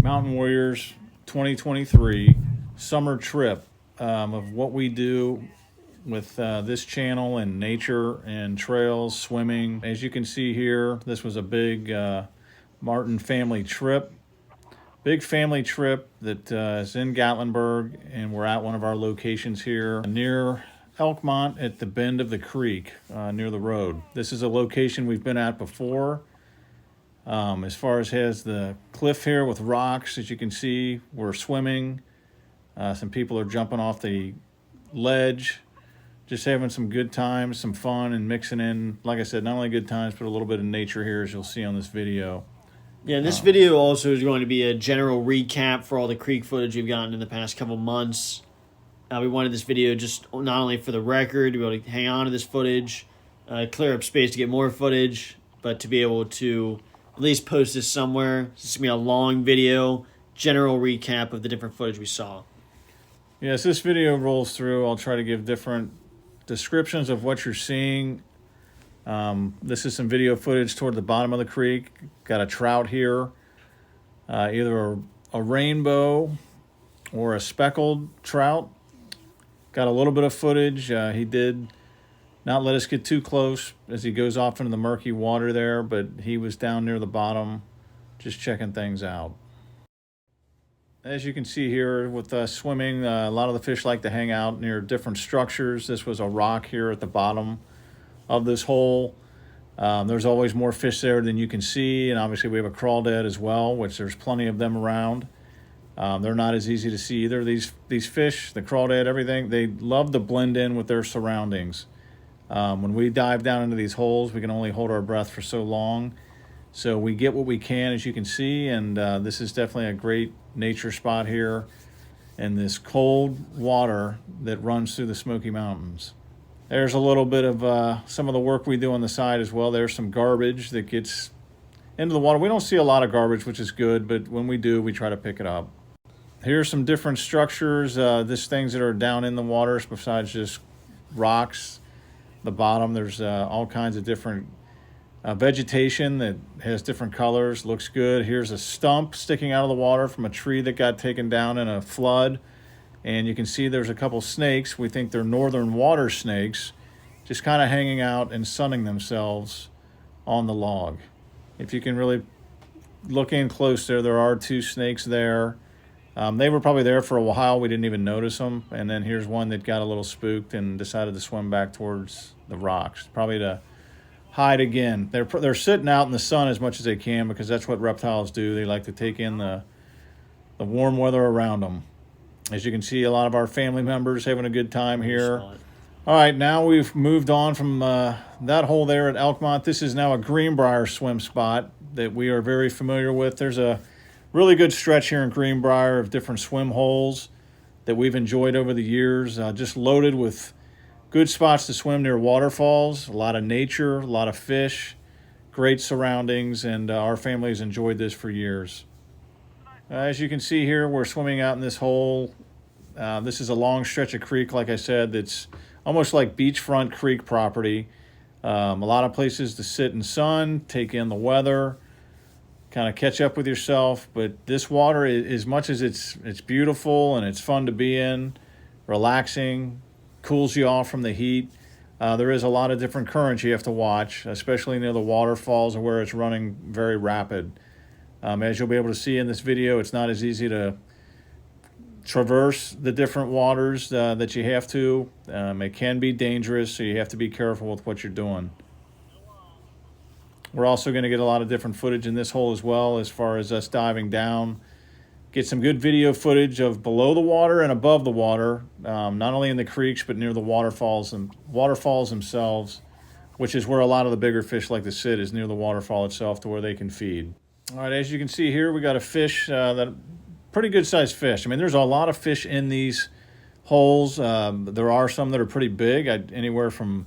Mountain Warriors 2023 summer trip of what we do with this channel and nature and trails, swimming. As you can see here, this was a big Martin family trip. Big family trip that is in Gatlinburg, and we're at one of our locations here near Elkmont at the bend of the creek near the road. This is a location we've been at before. As far as has the cliff here with rocks, as you can see, we're swimming. Some people are jumping off the ledge, just having some good times, some fun, and mixing in, like I said, not only good times, but a little bit of nature here, as you'll see on this video. Yeah, this video also is going to be a general recap for all the creek footage we've gotten in the past couple months. We wanted this video just not only for the record, to be able to hang on to this footage, clear up space to get more footage, but to be able to at least post this somewhere. This is going to be a long video, general recap of the different footage we saw. Yes, this video rolls through. I'll try to give different descriptions of what you're seeing. This is some video footage toward the bottom of the creek. Got a trout here, either a rainbow or a speckled trout. Got a little bit of footage. He did not let us get too close as he goes off into the murky water there, but he was down near the bottom just checking things out. As you can see here with swimming, a lot of the fish like to hang out near different structures. This was a rock here at the bottom of this hole. There's always more fish there than you can see, and obviously we have a crawdad as well, which there's plenty of them around. They're not as easy to see either. These fish, the crawdad, everything, they love to blend in with their surroundings. When we dive down into these holes, we can only hold our breath for so long. So we get what we can, as you can see, and this is definitely a great nature spot here in this cold water that runs through the Smoky Mountains. There's a little bit of some of the work we do on the side as well. There's some garbage that gets into the water. We don't see a lot of garbage, which is good, but when we do, we try to pick it up. Here's some different structures. There's things that are down in the waters besides just rocks. The bottom, there's all kinds of different vegetation that has different colors. Looks good. Here's a stump sticking out of the water from a tree that got taken down in a flood. And you can see there's a couple snakes. We think they're northern water snakes, just kind of hanging out and sunning themselves on the log. If you can really look in close there are two snakes there. They were probably there for a while. We didn't even notice them. And then here's one that got a little spooked and decided to swim back towards the rocks, probably to hide again. They're sitting out in the sun as much as they can because that's what reptiles do. They like to take in the warm weather around them. As you can see, a lot of our family members having a good time here. All right, now we've moved on from that hole there at Elkmont. This is now a Greenbrier swim spot that we are very familiar with. There's a really good stretch here in Greenbrier of different swim holes that we've enjoyed over the years, just loaded with good spots to swim near waterfalls, a lot of nature, a lot of fish, great surroundings, and our family has enjoyed this for years. As you can see here, we're swimming out in this hole. This is a long stretch of creek, like I said, that's almost like beachfront creek property. A lot of places to sit in sun, take in the weather, kind of catch up with yourself. But this water, as much as it's beautiful and it's fun to be in, relaxing, cools you off from the heat, there is a lot of different currents you have to watch, especially near the waterfalls where it's running very rapid. As you'll be able to see in this video, it's not as easy to traverse the different waters that you have to. It can be dangerous, so you have to be careful with what you're doing. We're also going to get a lot of different footage in this hole as well, as far as us diving down. Get some good video footage of below the water and above the water, not only in the creeks, but near the waterfalls themselves, which is where a lot of the bigger fish like to sit, is near the waterfall itself to where they can feed. All right, as you can see here, we got a fish, that pretty good sized fish. I mean, there's a lot of fish in these holes. There are some that are pretty big, anywhere from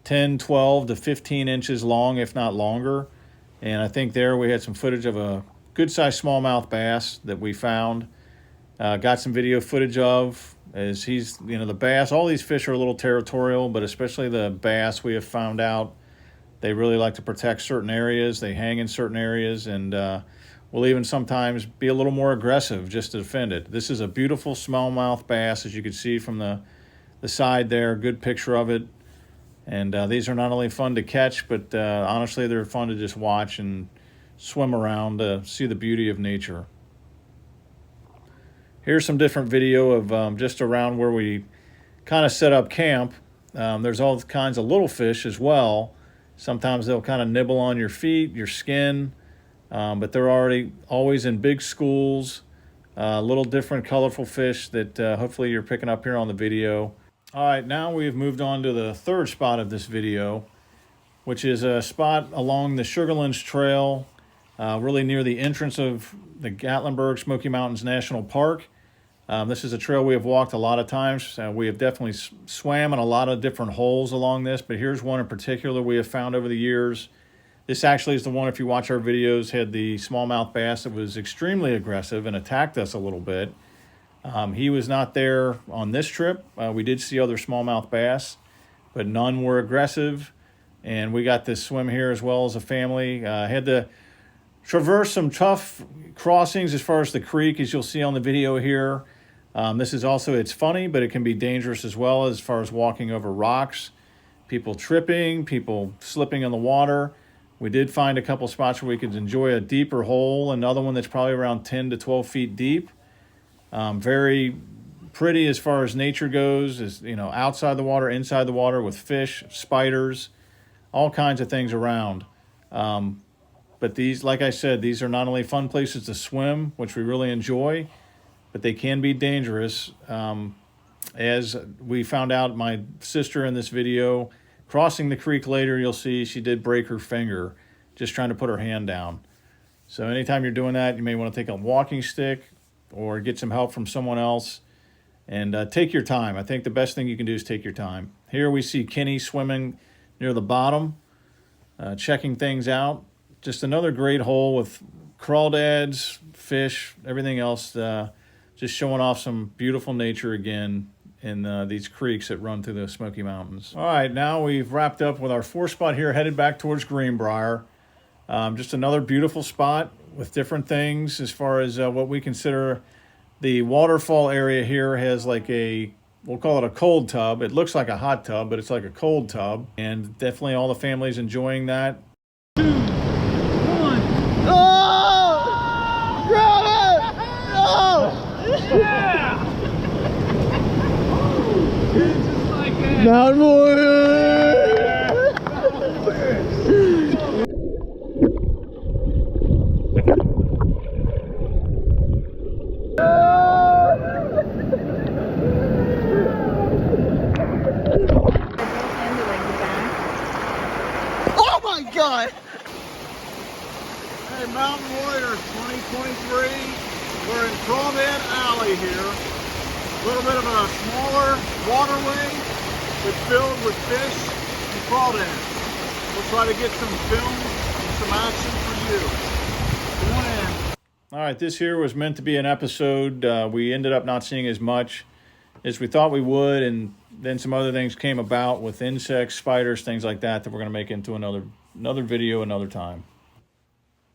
10, 12 to 15 inches long, if not longer. And I think there we had some footage of a good sized smallmouth bass that we found. Got some video footage of, as he's, the bass, all these fish are a little territorial, but especially the bass, we have found out they really like to protect certain areas. They hang in certain areas, and will even sometimes be a little more aggressive just to defend it. This is a beautiful smallmouth bass, as you can see from the side there. Good picture of it. And these are not only fun to catch, but honestly, they're fun to just watch and swim around to see the beauty of nature. Here's some different video of just around where we kind of set up camp. There's all kinds of little fish as well. Sometimes they'll kind of nibble on your feet, your skin, but they're always in big schools, little different colorful fish that hopefully you're picking up here on the video. All right, now we've moved on to the third spot of this video, which is a spot along the Sugarlands Trail, really near the entrance of the Gatlinburg Smoky Mountains National Park. This is a trail we have walked a lot of times. We have definitely swam in a lot of different holes along this, but here's one in particular we have found over the years. This actually is the one, if you watch our videos, had the smallmouth bass that was extremely aggressive and attacked us a little bit. He was not there on this trip. We did see other smallmouth bass, but none were aggressive. And we got this swim here as well as a family. Had to traverse some tough crossings as far as the creek, as you'll see on the video here. This is also, it's funny, but it can be dangerous as well as far as walking over rocks, people tripping, people slipping in the water. We did find a couple spots where we could enjoy a deeper hole, another one that's probably around 10 to 12 feet deep. Very pretty as far as nature goes, is, you know, outside the water, inside the water, with fish, spiders, all kinds of things around. But these, like I said, these are not only fun places to swim, which we really enjoy, but they can be dangerous. As we found out, my sister in this video, crossing the creek later, you'll see she did break her finger just trying to put her hand down. So anytime you're doing that, you may want to take a walking stick or get some help from someone else, and take your time. I think the best thing you can do is take your time. Here we see Kenny swimming near the bottom, checking things out. Just another great hole with crawdads, fish, everything else, just showing off some beautiful nature again in these creeks that run through the Smoky Mountains. All right, now we've wrapped up with our fourth spot here, headed back towards Greenbrier. Just another beautiful spot with different things as far as what we consider the waterfall area here. Has like a, we'll call it a cold tub. It looks like a hot tub, but it's like a cold tub. And definitely all the families enjoying that. Not more. Oh my God! Hey, Mountain Warriors 2023. We're in Crawdad Alley here. A little bit of a smaller waterway, but filled with fish and crawdads. We'll try to get some film and some action for you. Come on in. All right, this here was meant to be an episode. We ended up not seeing as much as we thought we would, and then some other things came about with insects, spiders, things like that we're going to make into another video another time.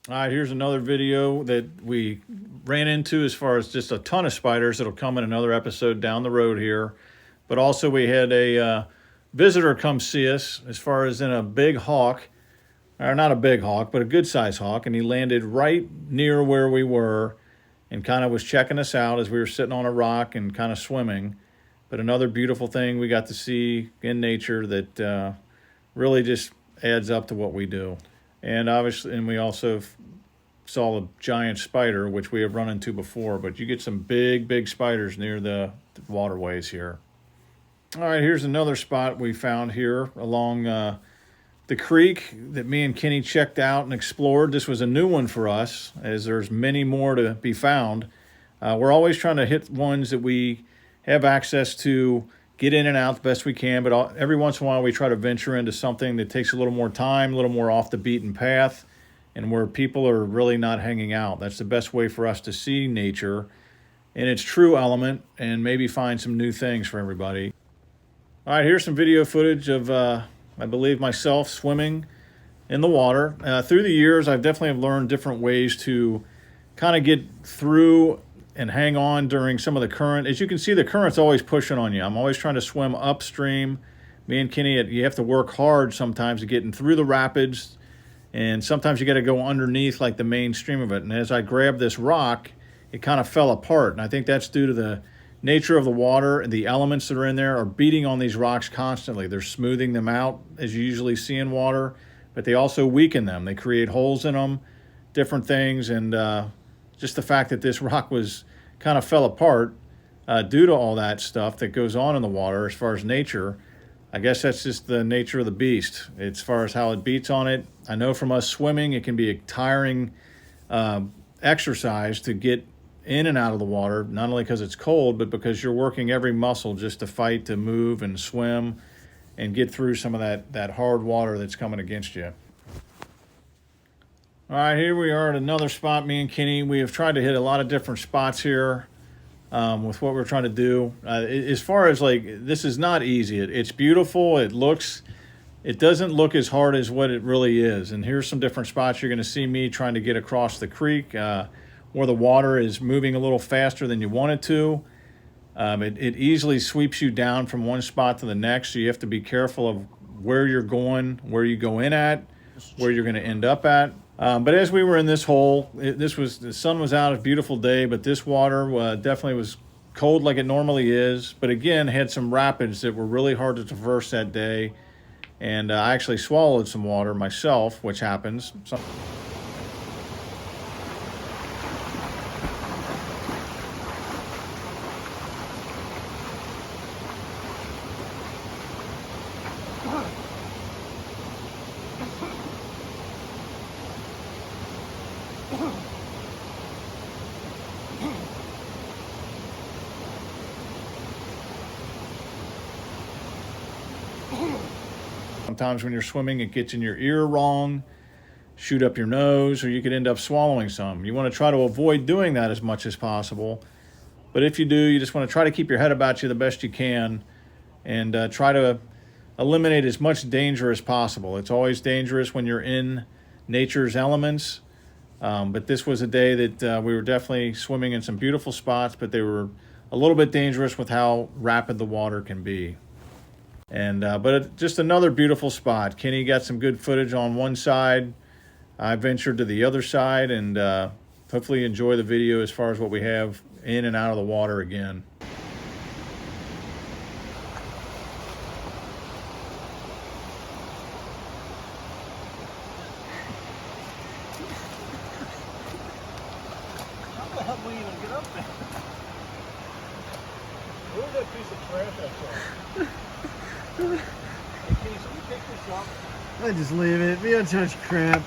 All right, here's another video that we ran into as far as just a ton of spiders. It'll come in another episode down the road here. But also we had a visitor come see us as far as in a big hawk, or not a big hawk, but a good-sized hawk, and he landed right near where we were and kind of was checking us out as we were sitting on a rock and kind of swimming. But another beautiful thing we got to see in nature that really just adds up to what we do. And obviously, and we also saw a giant spider, which we have run into before, but you get some big spiders near the waterways here. All right, here's another spot we found here along the creek that me and Kenny checked out and explored. This was a new one for us, as there's many more to be found. We're always trying to hit ones that we have access to, get in and out the best we can, but every once in a while we try to venture into something that takes a little more time, a little more off the beaten path, and where people are really not hanging out. That's the best way for us to see nature in its true element and maybe find some new things for everybody. All right, here's some video footage of, I believe, myself swimming in the water. Through the years, I've definitely learned different ways to kind of get through and hang on during some of the current. As you can see, the current's always pushing on you. I'm always trying to swim upstream. Me and Kenny, you have to work hard sometimes to get in through the rapids, and sometimes you got to go underneath like the main stream of it. And as I grabbed this rock, it kind of fell apart, and I think that's due to the nature of the water, and the elements that are in there are beating on these rocks constantly. They're smoothing them out, as you usually see in water, but they also weaken them. They create holes in them, different things, and just the fact that this rock was kind of fell apart due to all that stuff that goes on in the water as far as nature. I guess that's just the nature of the beast as far as how it beats on it. I know from us swimming, it can be a tiring exercise to get in and out of the water, not only because it's cold, but because you're working every muscle just to fight, to move and swim and get through some of that hard water that's coming against you. All right, here we are at another spot, me and Kenny. We have tried to hit a lot of different spots here with what we're trying to do. As far as like, this is not easy. It's beautiful. It doesn't look as hard as what it really is. And here's some different spots you're going to see me trying to get across the creek where the water is moving a little faster than you want it to. It easily sweeps you down from one spot to the next, so you have to be careful of where you're going, where you go in at, where you're going to end up at. But as we were in this hole, the sun was out, a beautiful day, but this water definitely was cold like it normally is. But again, had some rapids that were really hard to traverse that day. And I actually swallowed some water myself, which happens. Sometimes when you're swimming, it gets in your ear wrong, shoot up your nose, or you could end up swallowing some. You want to try to avoid doing that as much as possible. But if you do, you just want to try to keep your head about you the best you can and try to eliminate as much danger as possible. It's always dangerous when you're in nature's elements. But this was a day that we were definitely swimming in some beautiful spots, but they were a little bit dangerous with how rapid the water can be. And just another beautiful spot. Kenny got some good footage on one side. I ventured to the other side, and hopefully enjoy the video as far as what we have in and out of the water again. How the hell do we even get up there? Where's that piece of trash I saw? Hey, Kenny, so we pick this up. I just leave it. We don't touch crap.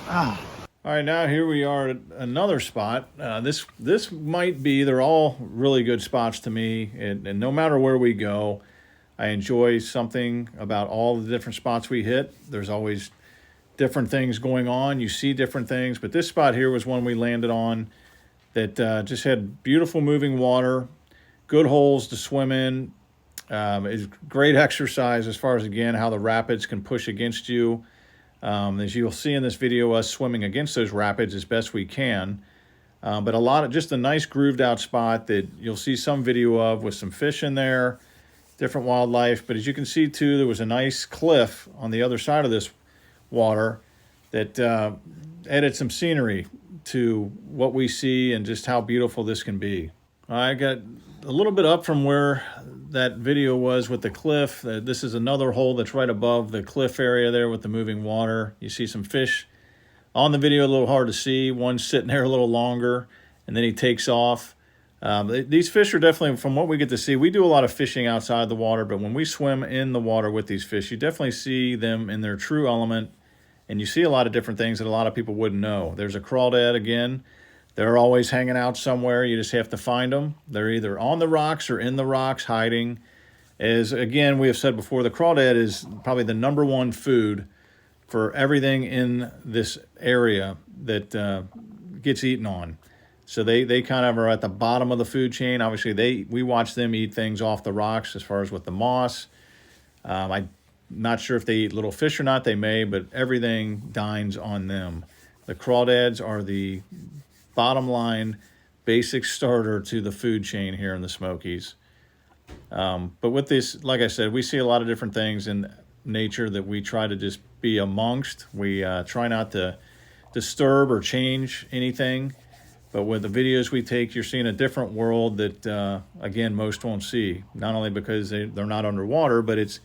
All right, now here we are at another spot. This might be, they're all really good spots to me, and no matter where we go, I enjoy something about all the different spots we hit. There's always different things going on. You see different things, but this spot here was one we landed on that just had beautiful moving water, good holes to swim in. It's great exercise as far as, again, how the rapids can push against you. As you'll see in this video, us swimming against those rapids as best we can. But just a nice grooved out spot that you'll see some video of with some fish in there, different wildlife. But as you can see too, there was a nice cliff on the other side of this water that added some scenery to what we see and just how beautiful this can be. I got a little bit up from where that video was with the cliff. This is another hole that's right above the cliff area there with the moving water. You see some fish on the video, a little hard to see. One's sitting there a little longer, and then he takes off. These fish are definitely, from what we get to see, we do a lot of fishing outside the water, but when we swim in the water with these fish, you definitely see them in their true element, and you see a lot of different things that a lot of people wouldn't know. There's a crawdad again. They're always hanging out somewhere. You just have to find them. They're either on the rocks or in the rocks hiding. As, again, we have said before, the crawdad is probably the #1 food for everything in this area that gets eaten on. So they kind of are at the bottom of the food chain. Obviously, we watch them eat things off the rocks as far as with the moss. I Not sure if they eat little fish or not, they may, but everything dines on them. The crawdads are the bottom line basic starter to the food chain here in the Smokies. But with this, like I said, we see a lot of different things in nature that we try to just be amongst. We try not to disturb or change anything. But with the videos we take, you're seeing a different world that, again, most won't see. Not only because they're not underwater, but it's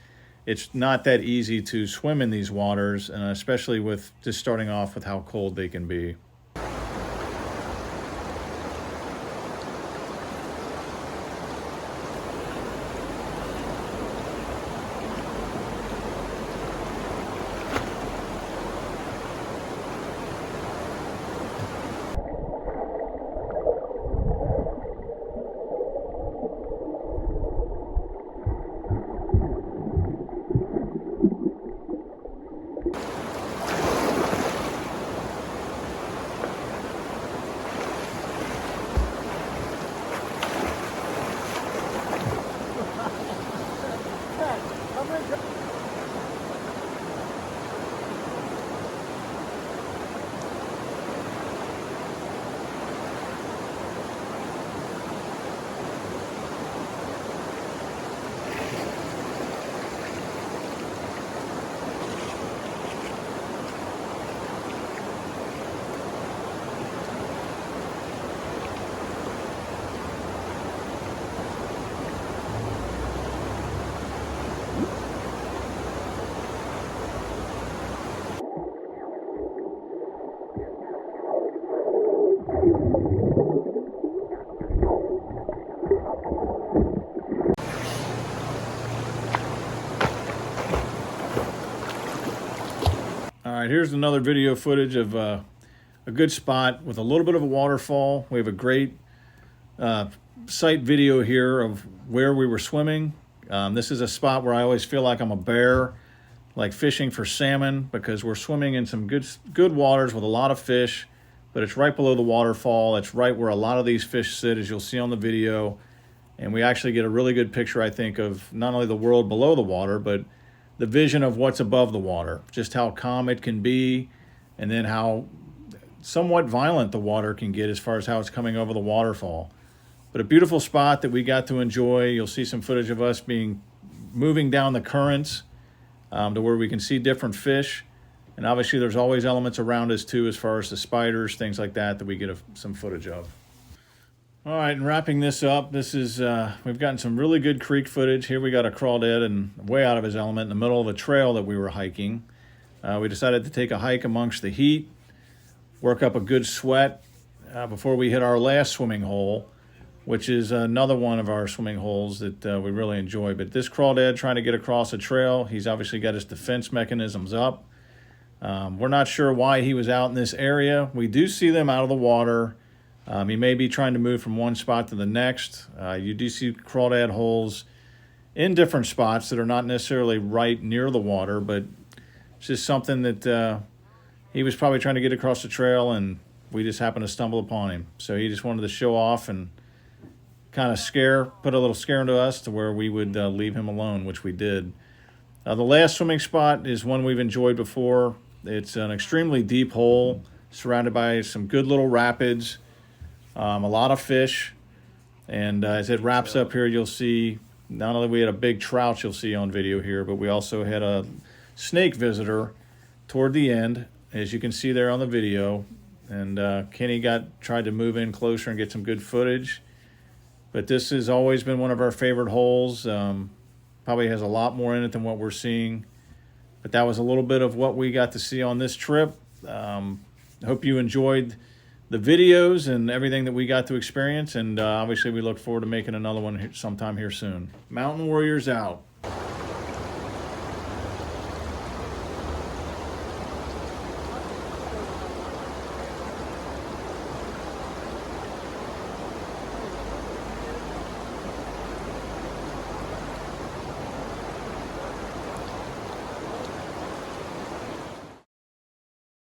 not that easy to swim in these waters, and especially with just starting off with how cold they can be. All right, here's another video footage of a good spot with a little bit of a waterfall. We have a great site video here of where we were swimming. This is a spot where I always feel like I'm a bear, like fishing for salmon, because we're swimming in some good waters with a lot of fish, but it's right below the waterfall. It's right where a lot of these fish sit, as you'll see on the video. And we actually get a really good picture, I think, of not only the world below the water, but the vision of what's above the water, just how calm it can be, and then how somewhat violent the water can get as far as how it's coming over the waterfall. But a beautiful spot that we got to enjoy. You'll see some footage of us moving down the currents to where we can see different fish. And obviously there's always elements around us too, as far as the spiders, things like that we get some footage of. All right, and wrapping this up, this is we've gotten some really good creek footage. Here we got a crawdad and way out of his element in the middle of a trail that we were hiking. We decided to take a hike amongst the heat, work up a good sweat before we hit our last swimming hole, which is another one of our swimming holes that we really enjoy. But this crawdad trying to get across a trail, he's obviously got his defense mechanisms up. We're not sure why he was out in this area. We do see them out of the water. He may be trying to move from one spot to the next. You do see crawdad holes in different spots that are not necessarily right near the water, but it's just something that he was probably trying to get across the trail, and we just happened to stumble upon him. So he just wanted to show off and kind of put a little scare into us to where we would leave him alone, which we did. The last swimming spot is one we've enjoyed before. It's an extremely deep hole surrounded by some good little rapids. A lot of fish, and as it wraps up here, you'll see not only we had a big trout you'll see on video here, but we also had a snake visitor toward the end, as you can see there on the video. And Kenny tried to move in closer and get some good footage. But this has always been one of our favorite holes. Probably has a lot more in it than what we're seeing. But that was a little bit of what we got to see on this trip. Hope you enjoyed the videos and everything that we got to experience, and obviously we look forward to making another one sometime here soon. Mountain Warriors out.